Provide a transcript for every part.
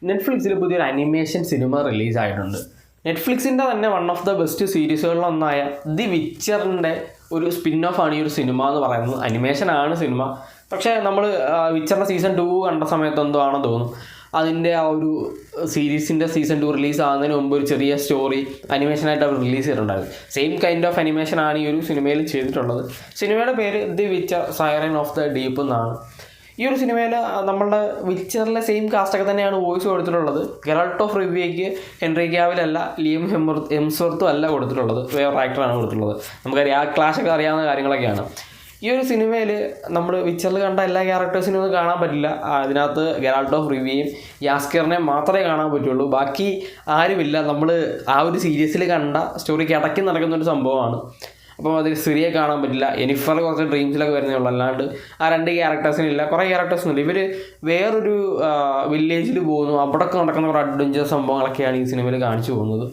നെറ്റ്ഫ്ലിക്സിൽ പുതിയൊരു animation cinema റിലീസായിട്ടുണ്ട്. നെറ്റ്ഫ്ലിക്സിൻ്റെ തന്നെ വൺ ഓഫ് ദ ബെസ്റ്റ് സീരീസുകളിലൊന്നായ ദി വിച്ചറിൻ്റെ ഒരു സ്പിൻ ഓഫ് ആണ് ഈ ഒരു സിനിമ എന്ന് പറയുന്നത്. അനിമേഷനാണ് സിനിമ. പക്ഷേ നമ്മൾ വിച്ചറിൻ്റെ സീസൺ 2 കണ്ട സമയത്ത് എന്തോ ആണെന്ന് തോന്നും. അതിൻ്റെ ആ ഒരു സീരീസിൻ്റെ സീസൺ 2 റിലീസ് ആകുന്നതിന് മുമ്പ് ഒരു ചെറിയ സ്റ്റോറി അനിമേഷനായിട്ട് അവർ റിലീസ് ചെയ്തിട്ടുണ്ടായിരുന്നു. സെയിം കൈൻഡ് ഓഫ് അനിമേഷനാണ് ഈ ഒരു സിനിമയിൽ ചെയ്തിട്ടുള്ളത്. സിനിമയുടെ പേര് the Witcher Siren of the deep എന്നാണ്. ഈ ഒരു സിനിമയിൽ നമ്മളുടെ വിച്ചറിലെ സെയിം കാസ്റ്റൊക്കെ തന്നെയാണ് വോയിസ് കൊടുത്തിട്ടുള്ളത്. ഗെറാൾട്ട് ഓഫ് റിവിയയ്ക്ക് ഹെൻറി ക്യാവിലല്ല, ലിയം ഹെംസ്വർത്തും അല്ല കൊടുത്തിട്ടുള്ളത്, വേറൊരു ആക്ടറാണ് കൊടുത്തിട്ടുള്ളത്. നമുക്കറിയാം, ആ ക്ലാഷൊക്കെ അറിയാവുന്ന കാര്യങ്ങളൊക്കെയാണ്. ഈ ഒരു സിനിമയിൽ നമ്മൾ വിച്ചറിൽ കണ്ട എല്ലാ ക്യാരക്ടേഴ്സിനും ഒന്നും കാണാൻ പറ്റില്ല. അതിനകത്ത് ഗെറാൾട്ട് ഓഫ് റിവിയയും യാസ്കറിനെ മാത്രമേ കാണാൻ പറ്റുള്ളൂ. ബാക്കി ആരുമില്ല. നമ്മൾ ആ ഒരു സീരീസിൽ കണ്ട സ്റ്റോറിക്ക് ഇടയ്ക്ക് നടക്കുന്നൊരു സംഭവമാണ്. അപ്പോൾ അതിൽ സിറിയെ കാണാൻ പറ്റില്ല. എനിഫർ കുറച്ച് ഡ്രീംസിലൊക്കെ വരുന്നേ ഉള്ളൂ. അല്ലാണ്ട് ആ 2 ക്യാരക്ടേഴ്സിനില്ല. കുറേ ക്യാരക്ടേഴ്സിനില്ല. ഇവർ വേറൊരു വില്ലേജിൽ പോകുന്നു. അവിടെയൊക്കെ നടക്കുന്ന കുറേ അഡ്വഞ്ചർ സംഭവങ്ങളൊക്കെയാണ് ഈ സിനിമയിൽ കാണിച്ചു പോകുന്നത്.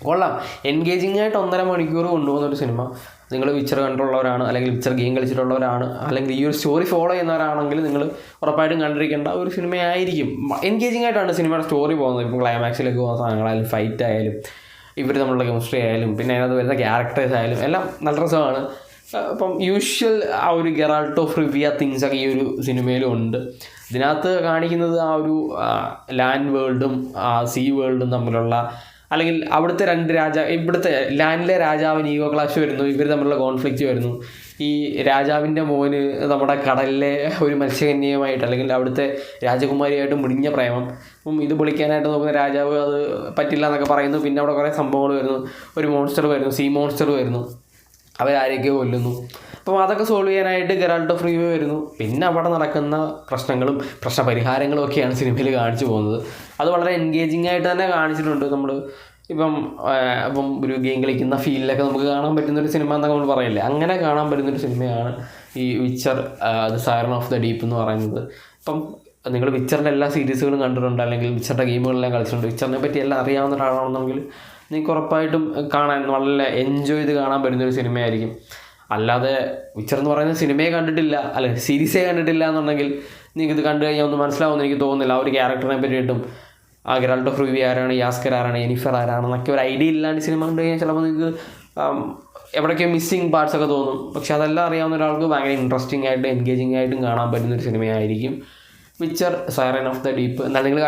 കൊള്ളാം. എൻഗേജിങ് ആയിട്ട് 1.5 മണിക്കൂർ കൊണ്ടുപോകുന്നൊരു സിനിമ. നിങ്ങൾ വിച്ചർ കണ്ടുള്ളവരാണ്, അല്ലെങ്കിൽ വിച്ചർ ഗെയിം കളിച്ചിട്ടുള്ളവരാണ്, അല്ലെങ്കിൽ ഈ ഒരു സ്റ്റോറി ഫോളോ ചെയ്യുന്നവരാണെങ്കിൽ നിങ്ങൾ ഉറപ്പായിട്ടും കണ്ടിരിക്കേണ്ട ഒരു സിനിമയായിരിക്കും. എൻഗേജിങ് ആയിട്ടാണ് സിനിമയുടെ സ്റ്റോറി പോകുന്നത്. ഇപ്പം ക്ലൈമാക്സിലേക്ക് പോകുന്ന സാധനങ്ങളായാലും ഫൈറ്റ് ആയാലും ഇവർ നമ്മളുടെ കെമിസ്ട്രി ആയാലും പിന്നെ അതിനകത്ത് വരുന്ന ക്യാരക്ടേഴ്സ് ആയാലും എല്ലാം നല്ല രസമാണ്. ഇപ്പം യൂഷ്വൽ ആ ഒരു ഗെറാൾട്ട് ഓഫ് റിവിയ തിങ്സൊക്കെ ഈ ഒരു സിനിമയിലും ഉണ്ട്. ഇതിനകത്ത് കാണിക്കുന്നത് ആ ഒരു ലാൻഡ് വേൾഡും സീ വേൾഡും തമ്മിലുള്ള, അല്ലെങ്കിൽ അവിടുത്തെ 2 ഇവിടുത്തെ ലാൻഡിലെ രാജാവിന് ഈഗോ ക്ലാഷ് വരുന്നു. ഇവർ തമ്മിലുള്ള കോൺഫ്ലിക്റ്റ് വരുന്നു. ഈ രാജാവിൻ്റെ മോന് നമ്മുടെ കടലിലെ ഒരു മത്സ്യകന്യയുമായിട്ട്, അല്ലെങ്കിൽ അവിടുത്തെ രാജകുമാരിയായിട്ട് മുടിഞ്ഞ പ്രേമം. അപ്പം ഇത് പൊളിക്കാനായിട്ട് നോക്കുന്ന രാജാവ് അത് പറ്റില്ല എന്നൊക്കെ പറയുന്നു. പിന്നെ അവിടെ കുറേ സംഭവങ്ങൾ വരുന്നു. ഒരു മോൺസ്റ്റർ വരുന്നു, സീ മോൺസ്റ്റർ വരുന്നു. അവരാരെയൊക്കെയോ കൊല്ലുന്നു. അപ്പം അതൊക്കെ സോൾവ് ചെയ്യാനായിട്ട് ഗെറാൾട്ട് ഓഫ് റിവിയ വരുന്നു. പിന്നെ അവിടെ നടക്കുന്ന പ്രശ്നങ്ങളും പ്രശ്നപരിഹാരങ്ങളും ഒക്കെയാണ് സിനിമയിൽ കാണിച്ചു പോകുന്നത്. അത് വളരെ എൻഗേജിങ് ആയിട്ട് തന്നെ കാണിച്ചിട്ടുണ്ട്. നമ്മൾ ഇപ്പം ഒരു ഗെയിം കളിക്കുന്ന ഫീലിലൊക്കെ നമുക്ക് കാണാൻ പറ്റുന്നൊരു സിനിമ എന്നൊക്കെ നമ്മൾ പറയില്ലേ, അങ്ങനെ കാണാൻ പറ്റുന്നൊരു സിനിമയാണ് ഈ Witcher the siren of the deep എന്ന് പറയുന്നത്. ഇപ്പം നിങ്ങൾ വിച്ചറിൻ്റെ എല്ലാ സീരീസുകളും കണ്ടിട്ടുണ്ട്, അല്ലെങ്കിൽ വിച്ചറിൻ്റെ ഗെയിമുകളെല്ലാം കളിച്ചിട്ടുണ്ട്, വിച്ചറിനെ പറ്റി എല്ലാം അറിയാവുന്ന ഒരാളാണെന്നെങ്കിൽ നിങ്ങൾക്ക് ഉറപ്പായിട്ടും കാണാൻ വളരെ എൻജോയ് ചെയ്ത് കാണാൻ പറ്റുന്നൊരു സിനിമയായിരിക്കും. അല്ലാതെ വിച്ചർ എന്ന് പറയുന്ന സിനിമയെ കണ്ടിട്ടില്ല, അല്ലെങ്കിൽ സീരീസേ കണ്ടിട്ടില്ല എന്നുണ്ടെങ്കിൽ നിങ്ങൾക്ക് ഇത് കണ്ടു കഴിഞ്ഞാൽ ഒന്നും മനസ്സിലാവുമെന്ന് എനിക്ക് തോന്നുന്നില്ല. ആ ഒരു ക്യാരക്ടറിനെ പറ്റിയിട്ടും ആ ഗെറാൾട്ട് ഓഫ് റിവിയ ആരാണ്, യാസ്കർ ആരാണ്, എനിഫർ ആരാണെന്നൊക്കെ ഒരു ഐഡിയ ഇല്ലാണ്ട് സിനിമ കണ്ടു കഴിഞ്ഞാൽ ചിലപ്പോൾ നിങ്ങൾക്ക് എവിടെയൊക്കെ മിസ്സിങ് പാർട്സൊക്കെ തോന്നും. പക്ഷെ അതെല്ലാം അറിയാവുന്ന ഒരാൾക്ക് ഭയങ്കര ഇൻട്രസ്റ്റിംഗ് ആയിട്ട് എൻഗേജിങ് ആയിട്ടും കാണാൻ പറ്റുന്നൊരു സിനിമയായിരിക്കും Witcher Siren of the Deep. എന്നാൽ നിങ്ങൾ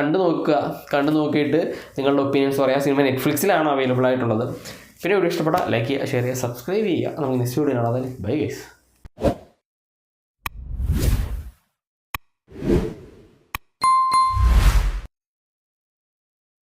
കണ്ടു നോക്കിയിട്ട് നിങ്ങളുടെ ഒപ്പീനിയൻസ് പറയാം. സിനിമ നെറ്റ്ഫ്ലിക്സിലാണ് അവൈലബിൾ ആയിട്ടുള്ളത്. പിന്നെ വീഡിയോ ഇഷ്ടപ്പെട്ടാൽ ലൈക്ക് ചെയ്യുക, ഷെയർ ചെയ്യുക, സബ്സ്ക്രൈബ് ചെയ്യുക. നമുക്ക് നെക്സ്റ്റ് വീഡിയോ കാണാം. Bye guys.